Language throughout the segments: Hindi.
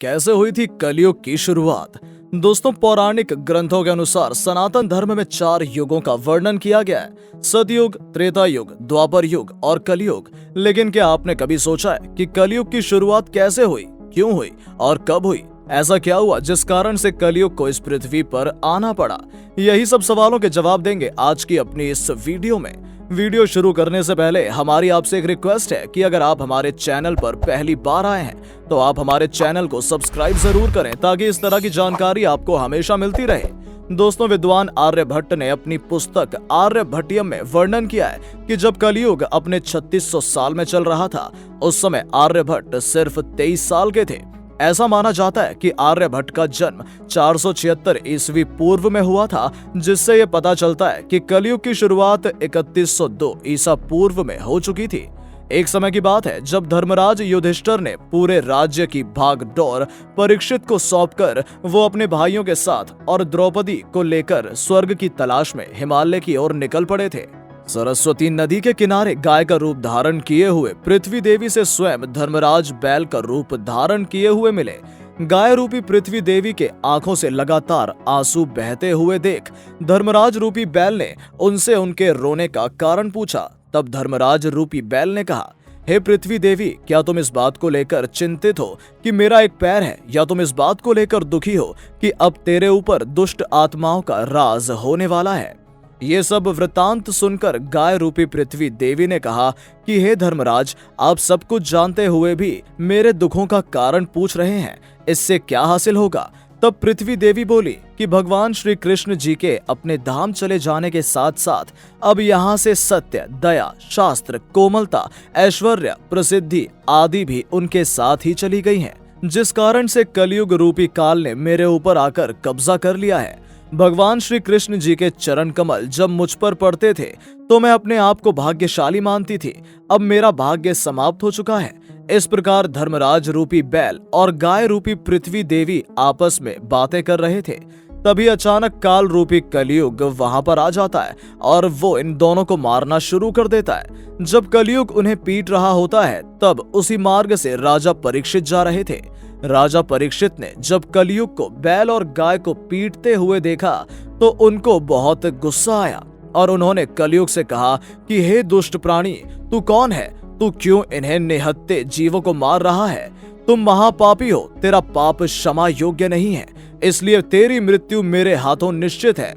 कैसे हुई थी कलयुग की शुरुआत। दोस्तों, पौराणिक ग्रंथों के अनुसार सनातन धर्म में 4 युगों का वर्णन किया गया है। सतयुग, त्रेता युग, द्वापर युग और कलयुग। लेकिन क्या आपने कभी सोचा है कि कलयुग की शुरुआत कैसे हुई, क्यों हुई और कब हुई? ऐसा क्या हुआ जिस कारण से कलयुग को इस पृथ्वी पर आना पड़ा? यही सब सवालों के जवाब देंगे आज की अपनी इस वीडियो में। वीडियो शुरू करने से पहले हमारी आपसे एक रिक्वेस्ट है कि अगर आप हमारे चैनल पर पहली बार आए हैं तो आप हमारे चैनल को सब्सक्राइब जरूर करें ताकि इस तरह की जानकारी आपको हमेशा मिलती रहे। दोस्तों, विद्वान आर्यभट्ट ने अपनी पुस्तक आर्यभट्टियम में वर्णन किया है कि जब कलयुग अपने 3600 साल में चल रहा था, उस समय आर्यभट्ट सिर्फ 23 साल के थे। ऐसा माना जाता है कि आर्यभट्ट का जन्म 476 ईस्वी पूर्व में हुआ था, जिससे ये पता चलता है कि कलयुग की शुरुआत 3102 ईसा पूर्व में हो चुकी थी। एक समय की बात है जब धर्मराज युधिष्ठिर ने पूरे राज्य की भागदौड़ परीक्षित को सौंपकर वो अपने भाइयों के साथ और द्रौपदी को लेकर स्वर्ग की तलाश में हिमालय की ओर निकल पड़े थे। सरस्वती नदी के किनारे गाय का रूप धारण किए हुए पृथ्वी देवी से स्वयं धर्मराज बैल का रूप धारण किए हुए मिले। गाय रूपी पृथ्वी देवी के आंखों से लगातार आंसू बहते हुए देख धर्मराज रूपी बैल ने उनसे उनके रोने का कारण पूछा। तब धर्मराज रूपी बैल ने कहा, हे पृथ्वी देवी, क्या तुम इस बात को लेकर चिंतित हो कि मेरा एक पैर है, या तुम इस बात को लेकर दुखी हो कि अब तेरे ऊपर दुष्ट आत्माओं का राज होने वाला है? ये सब वृतांत सुनकर गाय रूपी पृथ्वी देवी ने कहा कि हे धर्मराज, आप सब कुछ जानते हुए भी मेरे दुखों का कारण पूछ रहे हैं, इससे क्या हासिल होगा? तब पृथ्वी देवी बोली कि भगवान श्री कृष्ण जी के अपने धाम चले जाने के साथ साथ अब यहाँ से सत्य, दया, शास्त्र, कोमलता, ऐश्वर्य, प्रसिद्धि आदि भी उनके साथ ही चली गई हैं, जिस कारण से कलयुग रूपी काल ने मेरे ऊपर आकर कब्जा कर लिया है। भगवान श्री कृष्ण जी के चरण कमल जब मुझ पर पड़ते थे तो मैं अपने आप को भाग्यशाली मानती थी। अब मेरा भाग्य समाप्त हो चुका है। इस प्रकार धर्मराज रूपी बैल और गाय रूपी पृथ्वी देवी आपस में बातें कर रहे थे। तभी अचानक काल रूपी कलयुग वहां पर आ जाता है और वो इन दोनों को मारना शुरू कर देता है। जब कलयुग उन्हें पीट रहा होता है तब उसी मार्ग से राजा परीक्षित जा रहे थे। राजा परीक्षित ने जब कलयुग को बैल और गाय को पीटते हुए देखा तो उनको बहुत गुस्सा आया और उन्होंने कलयुग से कहा कि हे दुष्ट प्राणी, तू कौन है? तू क्यों इन्हें निहत्थे जीवों को मार रहा है? तुम महापापी हो, तेरा पाप क्षमा योग्य नहीं है, इसलिए तेरी मृत्यु मेरे हाथों निश्चित है।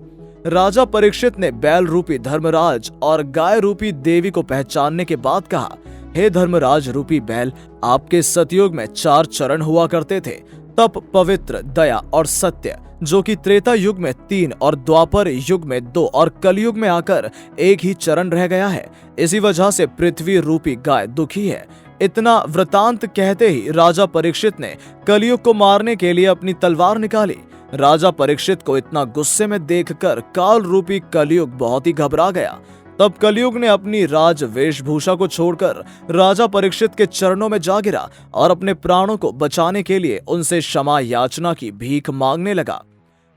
राजा परीक्षित ने बैल रूपी धर्मराज और गाय रूपी देवी को पहचानने के बाद कहा, हे धर्मराज रूपी बैल, आपके सतयुग में 4 चरण हुआ करते थे, तप, पवित्र, दया और सत्य, जो कि त्रेता युग में 3 और द्वापर युग में 2 और कलयुग में आकर एक ही चरण रह गया है। इसी वजह से पृथ्वी रूपी गाय दुखी है। इतना वृतांत कहते ही राजा परीक्षित ने कलयुग को मारने के लिए अपनी तलवार निकाली। राजा परीक्षित को इतना गुस्से में देखकर काल रूपी कलयुग बहुत ही घबरा गया। तब कलयुग ने अपनी राज वेशभूषा को छोड़कर राजा परीक्षित के चरणों में जा गिरा और अपने प्राणों को बचाने के लिए उनसे क्षमा याचना की भीख मांगने लगा।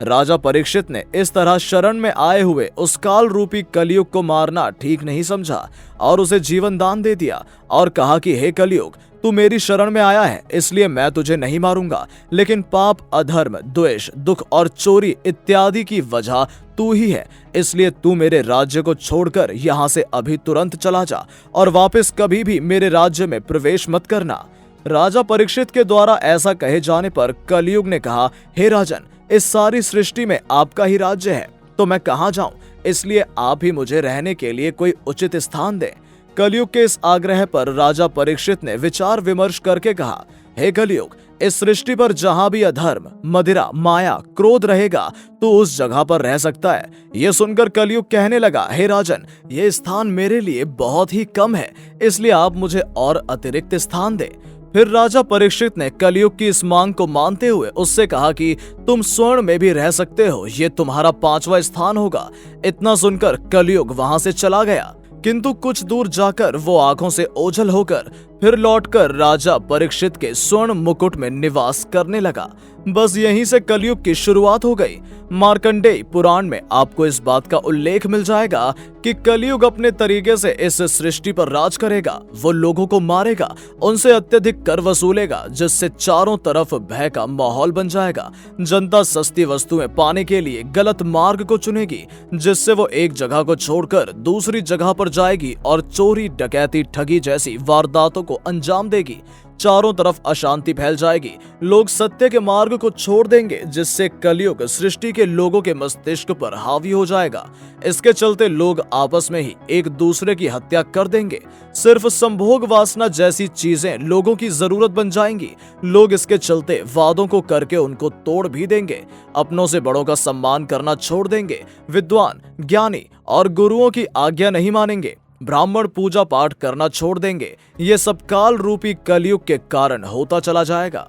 राजा परीक्षित ने इस तरह शरण में आए हुए उस काल रूपी कलयुग को मारना ठीक नहीं समझा और उसे जीवन दान दे दिया और कहा कि हे कलयुग, तू मेरी शरण में आया है, इसलिए मैं तुझे नहीं मारूंगा, लेकिन पाप, अधर्म, द्वेष, दुख और चोरी इत्यादि की वजह तू ही है, इसलिए तू मेरे राज्य को छोड़कर यहाँ से अभी तुरंत चला जा और वापस कभी भी मेरे राज्य में प्रवेश मत करना। राजा परीक्षित के द्वारा ऐसा कहे जाने पर कलयुग ने कहा, हे राजन, इस सारी सृष्टि में आपका ही राज्य है, तो मैं कहाँ जाऊं? इसलिए आप ही मुझे रहने के लिए कोई उचित स्थान दें। कलयुग के इस आग्रह पर राजा परीक्षित ने विचार विमर्श करके कहा, हे कलयुग, इस सृष्टि पर जहां भी अधर्म, मदिरा, माया, क्रोध रहेगा तो उस जगह पर रह सकता है। यह सुनकर कलयुग कहने लगा, हे राजन, यह स्थान मेरे लिए बहुत ही कम है, इसलिए आप मुझे और अतिरिक्त स्थान दें। फिर राजा परीक्षित ने कलयुग की इस मांग को मानते हुए उससे कहा कि तुम स्वर्ण में भी रह सकते हो, ये तुम्हारा 5वां स्थान होगा। इतना सुनकर कलयुग वहां से चला गया, किंतु कुछ दूर जाकर वो आंखों से ओझल होकर फिर लौटकर राजा परीक्षित के स्वर्ण मुकुट में निवास करने लगा। बस यहीं से कलयुग की शुरुआत हो गई। मार्कंडेय पुराण में आपको इस बात का उल्लेख मिल जाएगा कि कलयुग अपने तरीके से इस सृष्टि पर राज करेगा। वो लोगों को मारेगा, उनसे अत्यधिक कर वसूलेगा, जिससे चारों तरफ भय का माहौल बन जाएगा। जनता सस्ती वस्तुएं पाने के लिए गलत मार्ग को चुनेगी, जिससे वो एक जगह को छोड़कर दूसरी जगह पर जाएगी और चोरी, डकैती, ठगी जैसी वारदातों को अंजाम देगी। चारों तरफ अशांति फैल जाएगी। लोग सत्य के मार्ग को छोड़ देंगे, जिससे कलयुग सृष्टि के लोगों के मस्तिष्क पर हावी हो जाएगा। इसके चलते लोग आपस में ही एक दूसरे की हत्या कर देंगे। सिर्फ संभोग वासना जैसी चीजें लोगों की जरूरत बन जाएंगी। लोग इसके चलते वादों को करके उनको तोड़ भी देंगे। अपनों से बड़ों का सम्मान करना छोड़ देंगे। विद्वान, ज्ञानी और गुरुओं की आज्ञा नहीं मानेंगे। ब्राह्मण पूजा पाठ करना छोड़ देंगे। ये सब काल रूपी कलयुग के कारण होता चला जाएगा।